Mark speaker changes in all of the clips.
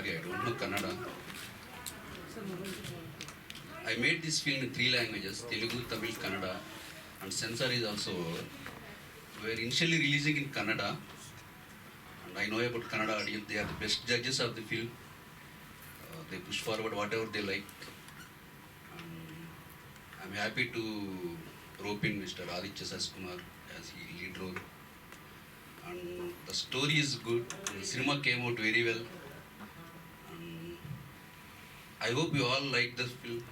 Speaker 1: sorry, I don't know Kannada. I made this film in 3 languages, Telugu, Tamil, Kannada, and censor is also over. We were initially releasing in Kannada, and I know about Kannada audience, they are the best judges of the film. They push forward whatever they like. And I'm happy to rope in Mr. Aditya Saskumar as he lead role. And the story is good, the cinema came out very well. And I hope you all like this film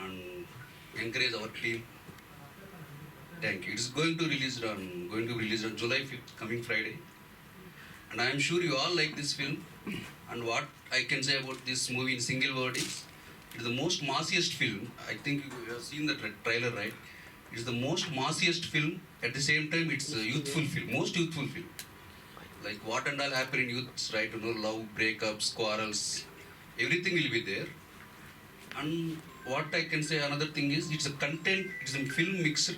Speaker 1: and encourage our team. Thank you. It's going to be released on July 5th, coming Friday. And I am sure you all like this film. And what I can say about this movie in single word is, it is the most massiest film. I think you have seen the trailer, right? It's the most massiest film. At the same time, it's a youthful film, most youthful film. Like what and all happen in youths, right? You know, love, breakups, quarrels, everything will be there. And what I can say, another thing is, it's a film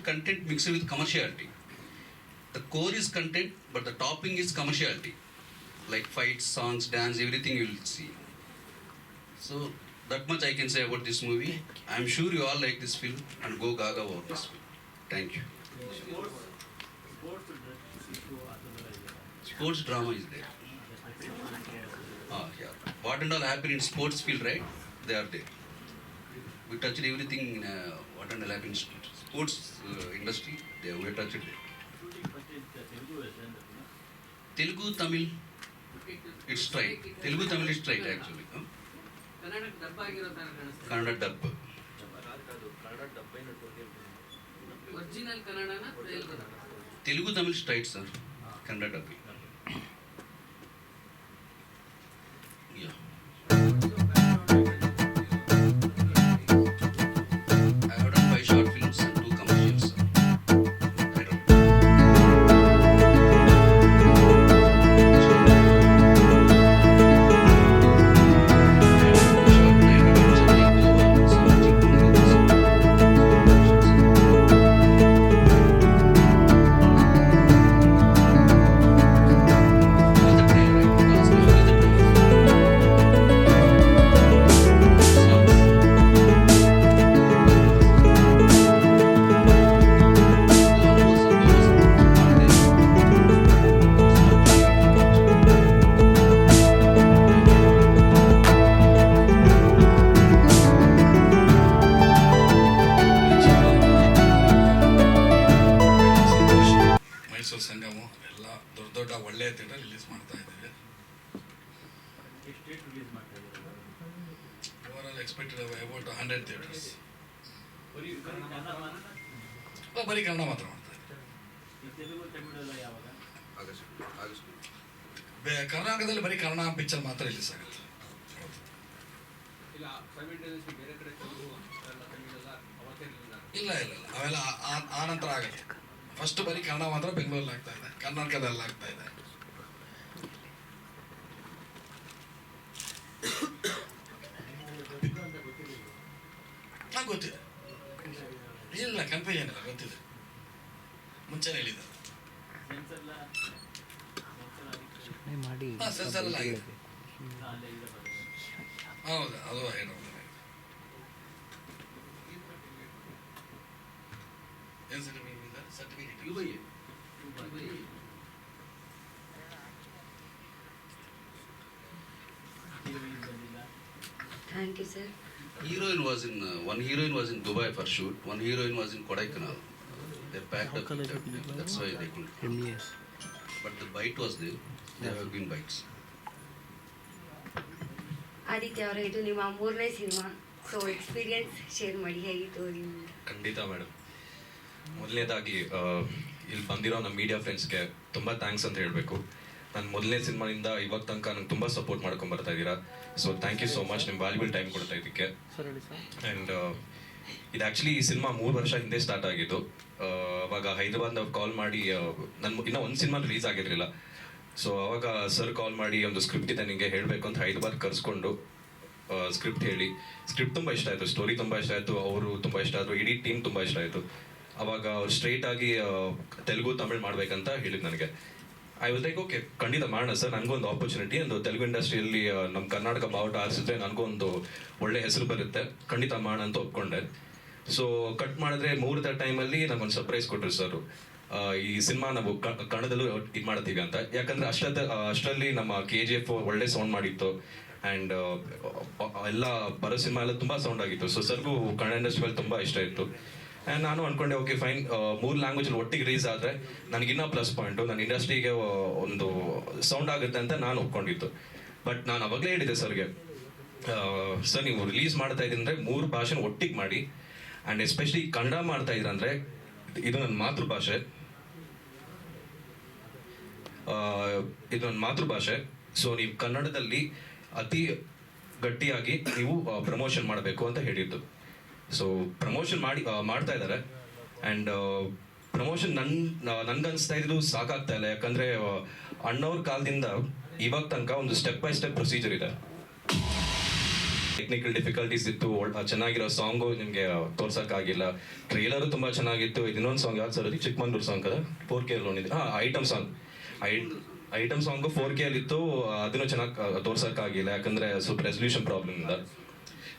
Speaker 1: content mixed with commerciality. The core is content, but the topping is commerciality. Like fights, songs, dance, everything you will see. So that much I can say about this movie. I am sure you all like this film and go gaga about this film. Thank you. Sports drama is there. Yeah. What and all happen in sports field, right? They are there. We touched everything in what and all happen in sports industry. We touched it there. Telugu, Tamil, it's straight. Telugu, Tamil is straight actually. Kannada dub.
Speaker 2: Original Kannada na Telugu?
Speaker 1: Telugu, Tamil straight, sir. Kannada dub. Yeah. I have done 5 short films and 2 commercials, sir. I don't know.
Speaker 3: Mysuru ಸಂಗಮ ಎಲ್ಲ ದೊಡ್ಡ ಒಳ್ಳೆಯ theatre release ಮಾಡ್ತಾ ಇದ್ದೀವಿ. Overall expected about 100 theatres. ಬರೀ ಕನ್ನಡ ಮಾತ್ರ ಮಾಡ್ತಾ ಇದ್ದೀವಿ. ಕರ್ನಾಟಕದಲ್ಲಿ ಬರೀ ಕನ್ನಡ ಪಿಕ್ಚರ್ ಮಾತ್ರ ರಿಲೀಸ್ ಆಗುತ್ತೆ. ಇಲ್ಲ ಅವೆಲ್ಲ ಆ ನಂತರ ಆಗುತ್ತೆ. ಫಸ್ಟ್ ಬರೀ ಕನ್ನಡ ಮಾತ್ರ ಬೆಂಗಳೂರಲ್ಲಿ ಆಗ್ತಾ ಇದೆ, ಕರ್ನಾಟಕದಲ್ಲಿ ಆಗ್ತಾ ಇದೆ. ಗೊತ್ತಿದೆ, ಇಲ್ಲ ಕನ್ಫ್ಯೂಷನ್ ಇಲ್ಲ, ಗೊತ್ತಿದೆ, ಮುಂಚೆನೇ ಹೇಳಿದ್ದಾರೆ. ಸೆನ್ಸರ್ ಎಲ್ಲ ಆಗಿದೆ. ಹೌದಾ, ಅದು ಏನು certificate
Speaker 4: Thank you, sir.
Speaker 1: One heroine was in Dubai for shoot. One heroine was in Kodaikanal. They packed up. That's why they couldn't. But the bite was there. There have been bites.
Speaker 4: Aditya ಅವರೇ, ಇದು ನಿಮ್ಮ 3ನೇ cinema, so experience share ಮಾಡಿ, ಹೇಗಿತ್ತು ನಿಮ್ದು?
Speaker 5: ಖಂಡಿತ madam. ಮೊದಲನೇದಾಗಿ ಇಲ್ಲಿ ಬಂದಿರೋ ನಮ್ಮ ಮೀಡಿಯಾ ಫ್ರೆಂಡ್ಸ್ಗೆ ತುಂಬ ಥ್ಯಾಂಕ್ಸ್ ಅಂತ ಹೇಳಬೇಕು. ನಾನು ಮೊದಲನೇ ಸಿನಿಮಾದಿಂದ ಇವಾಗ ತನಕ ನಂಗೆ ತುಂಬ ಸಪೋರ್ಟ್ ಮಾಡ್ಕೊಂಡು ಬರ್ತಾ ಇದ್ದೀರಾ. So thank you so much, ನಿಮ್ಮ ವ್ಯಾಲ್ಯೂಬಲ್ ಟೈಮ್ ಕೊಡ್ತಾ ಇದಕ್ಕೆ. ಆ್ಯಂಡ್ ಇದು ಆ್ಯಕ್ಚುಲಿ ಈ ಸಿನಿಮಾ 3 ವರ್ಷ ಹಿಂದೆ ಸ್ಟಾರ್ಟ್ ಆಗಿದ್ದು. ಅವಾಗ ಹೈದರಾಬಾದ್ನವ್ರು ಕಾಲ್ ಮಾಡಿ, ನನ್ನ ಇನ್ನೂ ಒಂದು ಸಿನಿಮಾ ರಿಲೀಸ್ ಆಗಿರಲಿಲ್ಲ. ಸೊ ಅವಾಗ ಸರ್ ಕಾಲ್ ಮಾಡಿ ಒಂದು ಸ್ಕ್ರಿಪ್ಟ್ ಇದೆ ನಿಮಗೆ ಹೇಳಬೇಕು ಅಂತ ಹೈದರಾಬಾದ್ ಕರೆಸ್ಕೊಂಡು ಸ್ಕ್ರಿಪ್ಟ್ ಹೇಳಿ, ಸ್ಕ್ರಿಪ್ಟ್ ತುಂಬ ಇಷ್ಟ ಆಯಿತು, ಸ್ಟೋರಿ ತುಂಬ ಇಷ್ಟ ಆಯಿತು, ಅವರು ತುಂಬ ಇಷ್ಟ ಆದರು, ಇಡೀ ಟೀಮ್ ತುಂಬ ಇಷ್ಟ ಆಯಿತು. ಅವಾಗ ಅವ್ರು ಸ್ಟ್ರೈಟ್ ಆಗಿ ತೆಲುಗು ತಮಿಳ್ ಮಾಡ್ಬೇಕಂತ ಹೇಳಿದ್ದು ನನಗೆ. ಐ ವಾಸ್ ಲೈಕ್ ಓಕೆ ಖಂಡಿತ ಮಾಡೋಣ ಸರ್, ನನಗೊಂದು ಆಪರ್ಚುನಿಟಿ ಒಂದು ತೆಲುಗು ಇಂಡಸ್ಟ್ರಿಯಲ್ಲಿ ನಮ್ಮ ಕರ್ನಾಟಕ ಬಾವುಟ ಆರಿಸಿದ್ರೆ ನನಗೊಂದು ಒಳ್ಳೆ ಹೆಸರು ಬರುತ್ತೆ, ಖಂಡಿತ ಮಾಡೋಣ ಅಂತ ಒಪ್ಕೊಂಡೆ. ಸೊ ಕಟ್ ಮಾಡಿದ್ರೆ ಮುಹೂರ್ತ ಟೈಮಲ್ಲಿ ನಮಗೊಂದು ಸರ್ಪ್ರೈಸ್ ಕೊಟ್ಟರು ಸರ್, ಈ ಸಿನಿಮಾ ನಾವು ಕನ್ನಡದಲ್ಲೂ ಇದು ಮಾಡ್ತೀವಿ ಅಂತ. ಯಾಕಂದ್ರೆ ಅಷ್ಟರಲ್ಲಿ ನಮ್ಮ KGF ಒಳ್ಳೆ ಸೌಂಡ್ ಮಾಡಿತ್ತು ಆ್ಯಂಡ್ ಎಲ್ಲ ಬರೋ ಸಿನಿಮಾ ಎಲ್ಲ ತುಂಬ ಸೌಂಡ್ ಆಗಿತ್ತು. ಸೊ ಸರ್ಗೂ ಕನ್ನಡ ಇಂಡಸ್ಟ್ರಿ ಮೇಲೆ ತುಂಬ ಇಷ್ಟ ಇತ್ತು. ಆ್ಯಂಡ್ ನಾನು ಅನ್ಕೊಂಡೆ ಓಕೆ ಫೈನ್, 3 ಲ್ಯಾಂಗ್ವೇಜಲ್ಲಿ ಒಟ್ಟಿಗೆ ರಿಲೀಸ್ ಆದರೆ ನನಗಿನ್ನೂ ಪ್ಲಸ್ ಪಾಯಿಂಟು, ನನ್ನ ಇಂಡಸ್ಟ್ರಿಗೆ ಒಂದು ಸೌಂಡ್ ಆಗುತ್ತೆ ಅಂತ ನಾನು ಒಪ್ಕೊಂಡಿತ್ತು. ಬಟ್ ನಾನು ಅವಾಗಲೇ ಹೇಳಿದೆ ಸರ್ಗೆ, ಸರ್ ನೀವು ರಿಲೀಸ್ ಮಾಡ್ತಾ ಇದ್ದೀನಿ ಅಂದರೆ 3 ಭಾಷೆನ ಒಟ್ಟಿಗೆ ಮಾಡಿ, ಆ್ಯಂಡ್ ಎಸ್ಪೆಷಲಿ ಕನ್ನಡ ಮಾಡ್ತಾ ಇದ್ದೀರಂದರೆ ಇದು ನನ್ನ ಮಾತೃಭಾಷೆ, ಸೊ ನೀವು ಕನ್ನಡದಲ್ಲಿ ಅತಿ ಗಟ್ಟಿಯಾಗಿ ನೀವು ಪ್ರಮೋಷನ್ ಮಾಡಬೇಕು ಅಂತ ಹೇಳಿದ್ದು. ಸೊ ಪ್ರಮೋಷನ್ ಮಾಡ್ತಾ ಇದ್ದಾರೆ. ಆ್ಯಂಡ್ ಪ್ರಮೋಷನ್ ನನ್ಗನ್ಸ್ತಾ ಇದ್ದು ಸಾಕಾಗ್ತಾ ಇಲ್ಲ. ಯಾಕಂದರೆ ಅಣ್ಣವ್ರ ಕಾಲದಿಂದ ಇವಾಗ ತನಕ ಒಂದು ಸ್ಟೆಪ್ ಬೈ ಸ್ಟೆಪ್ ಪ್ರೊಸೀಜರ್ ಇದೆ. ಟೆಕ್ನಿಕಲ್ ಡಿಫಿಕಲ್ಟೀಸ್ ಇತ್ತು, ಚೆನ್ನಾಗಿರೋ ಸಾಂಗು ನಿಮಗೆ ತೋರ್ಸೋಕ್ಕಾಗಿಲ್ಲ. ಟ್ರೇಲರು ತುಂಬ ಚೆನ್ನಾಗಿತ್ತು. ಇನ್ನೊಂದು ಸಾಂಗ್ ಯಾವ್ದು ಸರ್, ಅದು ಚಿಕ್ಕಮಂಗ್ಳೂರು ಸಾಂಗ್ ಅದ 4K ನೋಡಿದ್ದೆ. ಐಟಮ್ ಸಾಂಗು 4K ಇತ್ತು, ಅದನ್ನು ಚೆನ್ನಾಗಿ ತೋರ್ಸೋಕ್ಕಾಗಿಲ್ಲ ಯಾಕಂದರೆ ಸ್ವಲ್ಪ ರೆಸಲ್ಯೂಷನ್ ಪ್ರಾಬ್ಲಮ್ ಇಂದ.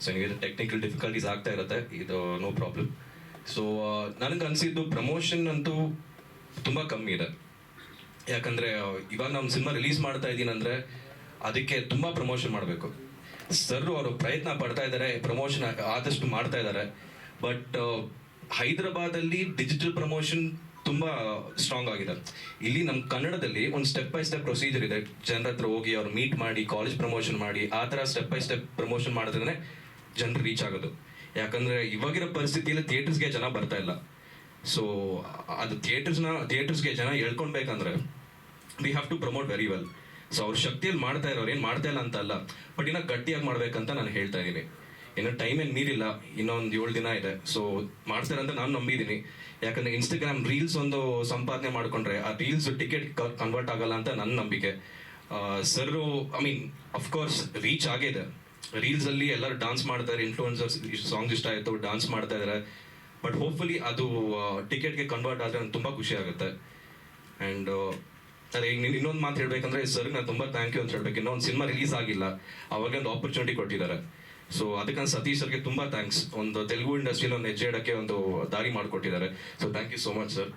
Speaker 5: ಸೊ ನಿಮಗೆ ಟೆಕ್ನಿಕಲ್ ಡಿಫಿಕಲ್ಟೀಸ್ ಆಗ್ತಾ ಇರುತ್ತೆ, ಇದು ನೋ ಪ್ರಾಬ್ಲಮ್. ಸೊ ನನಗೆ ಅನಿಸಿದ್ದು ಪ್ರಮೋಷನ್ ಅಂತೂ ತುಂಬ ಕಮ್ಮಿ ಇದೆ. ಯಾಕಂದರೆ ಇವಾಗ ನಮ್ಮ ಸಿನಿಮಾ ರಿಲೀಸ್ ಮಾಡ್ತಾ ಇದ್ದೀನಿ ಅಂದರೆ ಅದಕ್ಕೆ ತುಂಬ ಪ್ರಮೋಷನ್ ಮಾಡಬೇಕು. ಸರ್ ಅವರು ಪ್ರಯತ್ನ ಪಡ್ತಾ ಇದ್ದಾರೆ, ಪ್ರಮೋಷನ್ ಆದಷ್ಟು ಮಾಡ್ತಾ ಇದ್ದಾರೆ. ಬಟ್ ಹೈದರಾಬಾದಲ್ಲಿ ಡಿಜಿಟಲ್ ಪ್ರಮೋಷನ್ ತುಂಬ ಸ್ಟ್ರಾಂಗ್ ಆಗಿದೆ. ಇಲ್ಲಿ ನಮ್ಮ ಕನ್ನಡದಲ್ಲಿ ಒಂದು ಸ್ಟೆಪ್ ಬೈ ಸ್ಟೆಪ್ ಪ್ರೊಸೀಜರ್ ಇದೆ. ಜನರ ಹತ್ರ ಹೋಗಿ ಅವ್ರು ಮೀಟ್ ಮಾಡಿ, ಕಾಲೇಜ್ ಪ್ರಮೋಷನ್ ಮಾಡಿ, ಆ ಥರ ಸ್ಟೆಪ್ ಬೈ ಸ್ಟೆಪ್ ಪ್ರಮೋಷನ್ ಮಾಡಿದ್ರೆ ಜನರು ರೀಚ್ ಆಗೋದು. ಯಾಕಂದರೆ ಇವಾಗಿರೋ ಪರಿಸ್ಥಿತಿಯಲ್ಲಿ ಥಿಯೇಟರ್ಸ್ಗೆ ಜನ ಬರ್ತಾ ಇಲ್ಲ. ಸೊ ಅದು ಥಿಯೇಟರ್ಸ್ಗೆ ಜನ ಹೇಳ್ಕೊಳ್ಬೇಕಂದ್ರೆ we have to promote very well. So ಅವ್ರ ಶಕ್ತಿಯಲ್ಲಿ ಮಾಡ್ತಾ ಇರೋರು ಏನು ಮಾಡ್ತಾ ಇಲ್ಲ ಅಂತ ಅಲ್ಲ, ಬಟ್ ಇನ್ನೂ ಗಟ್ಟಿಯಾಗಿ ಮಾಡ್ಬೇಕಂತ ನಾನು ಹೇಳ್ತಾ ಇದ್ದೀನಿ. ಇನ್ನು ಟೈಮ್ ಏನು ಮೀರಿಲ್ಲ, ಇನ್ನೊಂದು 7 ದಿನ ಇದೆ. ಸೊ ಮಾಡ್ತಾರೆ ಅಂತ ನಾನು ನಂಬಿದ್ದೀನಿ. ಯಾಕಂದರೆ ಇನ್ಸ್ಟಾಗ್ರಾಮ್ ರೀಲ್ಸ್ ಒಂದು ಸಂಪಾದನೆ ಮಾಡಿಕೊಂಡ್ರೆ ಆ ರೀಲ್ಸ್ ಟಿಕೆಟ್ ಕನ್ವರ್ಟ್ ಆಗಲ್ಲ ಅಂತ ನನ್ನ ನಂಬಿಕೆ. ಸರ್ರು ಅಫ್ಕೋರ್ಸ್ ರೀಚ್ ಆಗಿದೆ. ರೀಲ್ಸಲ್ಲಿ ಎಲ್ಲರೂ ಡಾನ್ಸ್ ಮಾಡ್ತಾರೆ, ಇನ್ಫ್ಲೂಯೆನ್ಸರ್ಸ್ ಸಾಂಗ್ಸ್ ಇಷ್ಟ ಆಯಿತು, ಡಾನ್ಸ್ ಮಾಡ್ತಾ ಇದ್ದಾರೆ. ಬಟ್ ಹೋಪ್ಫುಲಿ ಅದು ಟಿಕೆಟ್ಗೆ ಕನ್ವರ್ಟ್ ಆದರೆ ನನಗೆ ತುಂಬ ಖುಷಿ ಆಗುತ್ತೆ. ಆ್ಯಂಡ್ ಅದೇ ಈಗ ಇನ್ನೊಂದು ಮಾತು ಹೇಳ್ಬೇಕಂದ್ರೆ ಸರ್ಗೆ ನಾನು ತುಂಬ ಥ್ಯಾಂಕ್ ಯು ಅಂತ ಹೇಳ್ಬೇಕು. ಇನ್ನೊಂದು ಸಿನಿಮಾ ರಿಲೀಸ್ ಆಗಿಲ್ಲ, ಅವಾಗ ಒಂದು ಆಪರ್ಚುನಿಟಿ ಕೊಟ್ಟಿದ್ದಾರೆ. ಸೊ ಅದಕ್ಕೆ ಸತೀಶ್ ಸರ್ಗೆ ತುಂಬ ಥ್ಯಾಂಕ್ಸ್. ಒಂದು ತೆಲುಗು ಇಂಡಸ್ಟ್ರಿಯಲ್ಲಿ ಒಂದು ಹೆಜ್ಜೆ ಇಡೋಕ್ಕೆ ಒಂದು ದಾರಿ ಮಾಡಿಕೊಟ್ಟಿದ್ದಾರೆ. So thank you so much sir.